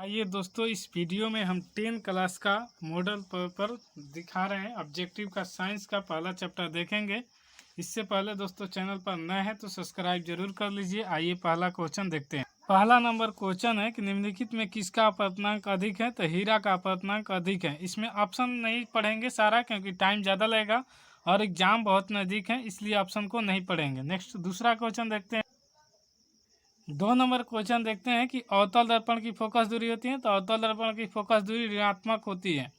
आइए दोस्तों, इस वीडियो में हम 10 क्लास का मॉडल पेपर दिखा रहे हैं। ऑब्जेक्टिव का साइंस का पहला चैप्टर देखेंगे। इससे पहले दोस्तों चैनल पर नए हैं तो सब्सक्राइब जरूर कर लीजिए। आइए पहला क्वेश्चन देखते हैं। पहला नंबर क्वेश्चन है कि निम्नलिखित में किसका अपवर्तनांक अधिक है। तो हीरा का अपवर्तनांक अधिक है। इसमें ऑप्शन नहीं पढ़ेंगे सारा, क्योंकि टाइम ज़्यादा लगेगा और एग्जाम बहुत नज़दीक है, इसलिए ऑप्शन को नहीं पढ़ेंगे। नेक्स्ट दूसरा क्वेश्चन देखते हैं। 2 नंबर क्वेश्चन देखते हैं कि अवतल दर्पण की फोकस दूरी होती है। तो अवतल दर्पण की फोकस दूरी ऋणात्मक होती है।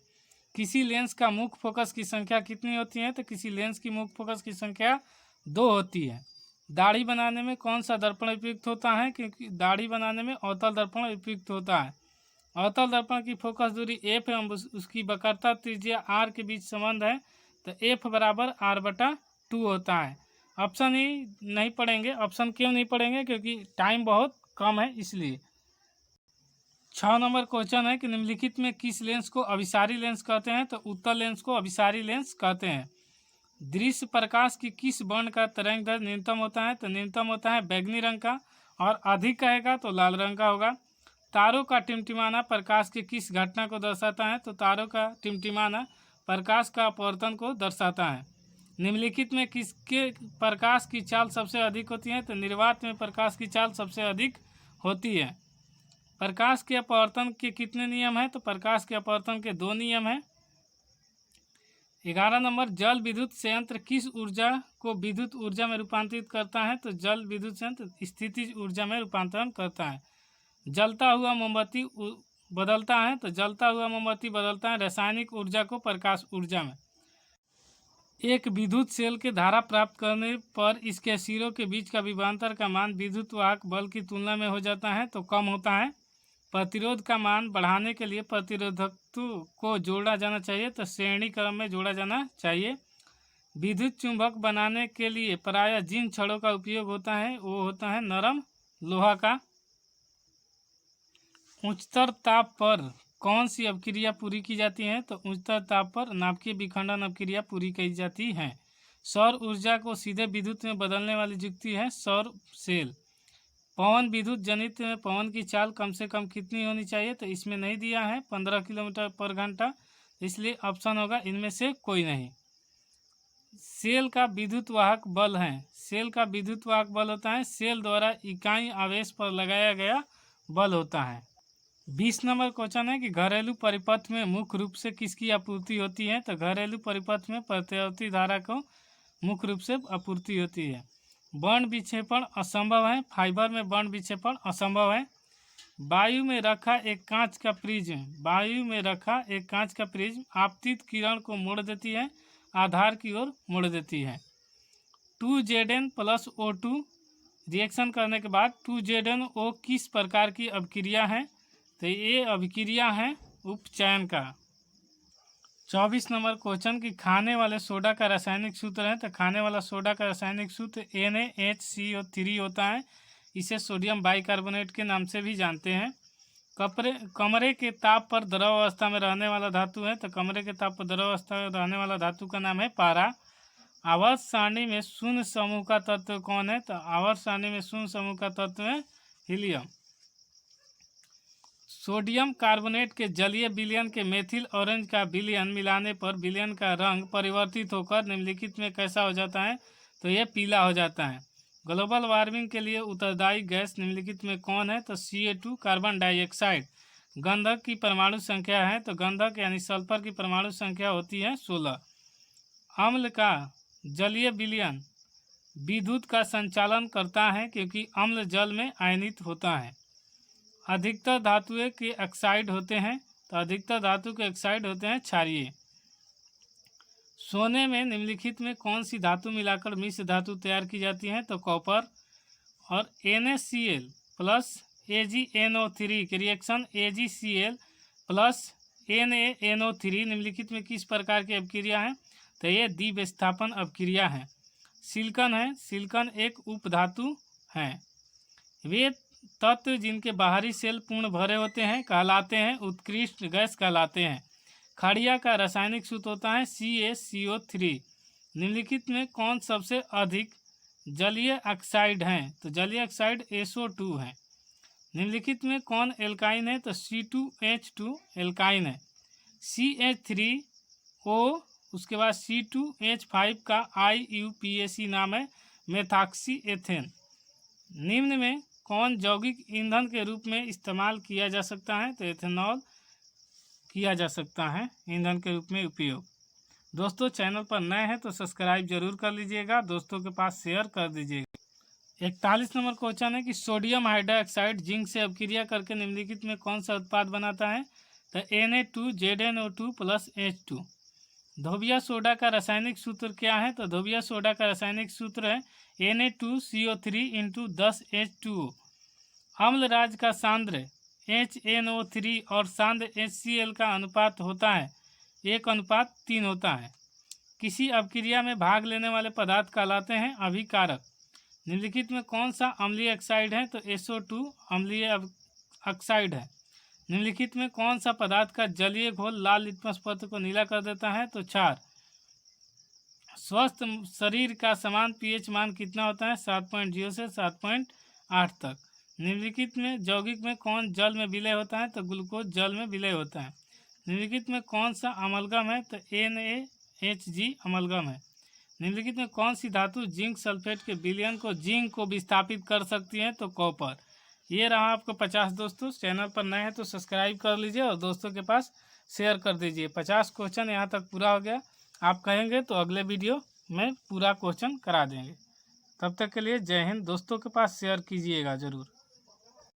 किसी लेंस का मुख्य फोकस की संख्या कितनी होती है। तो किसी लेंस की मुख्य फोकस की संख्या 2 होती है। दाढ़ी बनाने में कौन सा दर्पण उपयुक्त होता है। क्योंकि दाढ़ी बनाने में अवतल दर्पण उपयुक्त होता है। अवतल दर्पण की फोकस दूरी f एवं उसकी वक्रता त्रिज्या r के बीच संबंध है। तो f बराबर r/2 होता है। ऑप्शन ही नहीं पढ़ेंगे। ऑप्शन क्यों नहीं पढ़ेंगे, क्योंकि टाइम बहुत कम है इसलिए। 6 नंबर क्वेश्चन है कि निम्नलिखित में किस लेंस को अभिसारी लेंस कहते हैं। तो उत्तल लेंस को अभिसारी लेंस कहते हैं। दृश्य प्रकाश की किस वर्ण का तरंग दैर्ध्य न्यूनतम होता है। तो न्यूनतम होता है बैंगनी रंग का, और अधिक कहेगा तो लाल रंग का होगा। तारों का टिमटिमाना प्रकाश की किस घटना को दर्शाता है। तो तारों का टिमटिमाना प्रकाश का अपवर्तन को दर्शाता है। निम्नलिखित में किसके प्रकाश की चाल सबसे अधिक होती है। तो निर्वात में प्रकाश की चाल सबसे अधिक होती है। प्रकाश के अपवर्तन के कितने नियम हैं। तो प्रकाश के अपवर्तन के 2 नियम हैं। 11 नंबर, जल विद्युत संयंत्र किस ऊर्जा को विद्युत ऊर्जा में रूपांतरित करता है। तो जल विद्युत संयंत्र स्थितिज ऊर्जा में रूपांतरण करता है। जलता हुआ मोमबत्ती बदलता है। तो जलता हुआ मोमबत्ती बदलता है रासायनिक ऊर्जा को प्रकाश ऊर्जा में। एक विद्युत सेल के धारा प्राप्त करने पर इसके सिरों के बीच का विभवांतर का मान विद्युत वाहक बल की तुलना में हो जाता है तो कम होता है। प्रतिरोध का मान बढ़ाने के लिए प्रतिरोधकत्व को जोड़ा जाना चाहिए। तो श्रेणी क्रम में जोड़ा जाना चाहिए। विद्युत चुंबक बनाने के लिए प्रायः जिन छड़ों का उपयोग होता है वो होता है नरम लोहा का। उच्चतर ताप पर कौन सी अभिक्रिया पूरी की जाती है। तो उच्चतर ताप पर नाभिकीय विखंडन अभिक्रिया पूरी की जाती है। सौर ऊर्जा को सीधे विद्युत में बदलने वाली युक्ति है सौर सेल। पवन विद्युत जनित में पवन की चाल कम से कम कितनी होनी चाहिए। तो इसमें नहीं दिया है 15 किलोमीटर पर घंटा, इसलिए ऑप्शन होगा इनमें से कोई नहीं। सेल का विद्युत वाहक बल है। सेल का विद्युत वाहक बल होता है सेल द्वारा इकाई आवेश पर लगाया गया बल होता है। 20 नंबर क्वेश्चन है कि घरेलू परिपथ में मुख्य रूप से किसकी आपूर्ति होती है। तो घरेलू परिपथ में प्रत्यावर्ती धारा को मुख्य रूप से आपूर्ति होती है। वर्ण विक्षेपण असंभव है। फाइबर में वर्ण विक्षेपण असंभव है। वायु में रखा एक कांच का प्रिज्म आपतित किरण को मोड़ देती है, आधार की ओर मोड़ देती है। 2Zn + O2 रिएक्शन करने के बाद 2ZnO किस प्रकार की अभिक्रिया है। तो ये अभिक्रिया है उपचयन का। 24 नंबर क्वेश्चन कि खाने वाले सोडा का रासायनिक सूत्र है। तो खाने वाला सोडा का रासायनिक सूत्र NaHCO3 होता है। इसे सोडियम बाइकार्बोनेट के नाम से भी जानते हैं। कमरे के ताप पर द्रव अवस्था में रहने वाला धातु है। तो कमरे के ताप पर द्रव अवस्था में रहने वाला धातु का नाम है पारा। आवर्त सारणी में शून्य समूह का तत्व कौन है। तो आवर्त सारणी में शून्य समूह का तत्व है हीलियम। सोडियम कार्बोनेट के जलीय विलयन के मेथिल ऑरेंज का विलयन मिलाने पर विलयन का रंग परिवर्तित होकर निम्नलिखित में कैसा हो जाता है। तो यह पीला हो जाता है। ग्लोबल वार्मिंग के लिए उत्तरदायी गैस निम्नलिखित में कौन है। तो Ca2 कार्बन डाइऑक्साइड। गंधक की परमाणु संख्या है। तो गंधक यानी सल्फर की परमाणु संख्या होती है 16। अम्ल का जलीय विलयन विद्युत का संचालन करता है क्योंकि अम्ल जल में आयनित होता है। अधिकतर धातुएं के ऑक्साइड होते हैं। तो अधिकतर धातु के ऑक्साइड होते हैं क्षारीय। सोने में निम्नलिखित में कौन सी धातु मिलाकर मिश्र धातु तैयार की जाती है। तो कॉपर। और NaCl + AgNO3 के रिएक्शन AgCl + NaNO3 निम्नलिखित में किस प्रकार की अभिक्रिया है। तो ये द्विविस्थापन अभिक्रिया है। सिलिकॉन है। सिलिकॉन एक उपधातु है। वे तत्व जिनके बाहरी सेल पूर्ण भरे होते हैं कहलाते हैं उत्कृष्ट गैस कहलाते हैं। खड़िया का रासायनिक सूत्र होता है CaCO3। निम्नलिखित में कौन सबसे अधिक जलीय ऑक्साइड हैं। तो जलीय ऑक्साइड SO2 है। निम्नलिखित में कौन एल्काइन है? तो C2H2 एल्काइन है। CH3O, उसके बाद C2H5 का IUPAC नाम है मेथॉक्सी एथेन। निम्न में कौन यौगिक ईंधन के रूप में इस्तेमाल किया जा सकता है? तो एथेनॉल किया जा सकता है ईंधन के रूप में उपयोग। दोस्तों चैनल पर नए हैं तो सब्सक्राइब जरूर कर लीजिएगा, दोस्तों के पास शेयर कर दीजिएगा। 41 नंबर क्वेश्चन है कि सोडियम हाइड्रोक्साइड जिंक से अभिक्रिया करके निम्नलिखित में कौन सा उत्पाद बनाता है? तो Na2ZnO2 + H2। धोबिया सोडा का रासायनिक सूत्र क्या है? तो धोबिया सोडा का रासायनिक सूत्र है Na2CO3 × 10H2O। अम्ल राज का सांद्र HNO3 और सांद्र HCl का अनुपात होता है 1:3 होता है। किसी अपक्रिया में भाग लेने वाले पदार्थ कहलाते हैं अभिकारक। निम्नलिखित में कौन सा अम्लीय ऑक्साइड है? तो SO2 अम्लीय ऑक्साइड है। निम्नलिखित में कौन सा पदार्थ का जलीय घोल लाल लिटमस पत्र को नीला कर देता है? तो क्षार। स्वस्थ शरीर का समान pH मान कितना होता है? 7.0 से 7.8 तक। निम्नलिखित में यौगिक में कौन जल में विलय होता है? तो ग्लूकोज जल में विलय होता है। निम्नलिखित में कौन सा अमलगम है? तो NaHG अमलगम है। निम्नलिखित में कौन सी धातु जिंक सल्फेट के विलयन को जिंक को विस्थापित कर सकती है? तो कॉपर। ये रहा आपको 50 दोस्तों। चैनल पर नए हैं तो सब्सक्राइब कर लीजिए और दोस्तों के पास शेयर कर दीजिए। 50 क्वेश्चन यहाँ तक पूरा हो गया। आप कहेंगे तो अगले वीडियो में पूरा क्वेश्चन करा देंगे। तब तक के लिए जय हिंद। दोस्तों के पास शेयर कीजिएगा ज़रूर।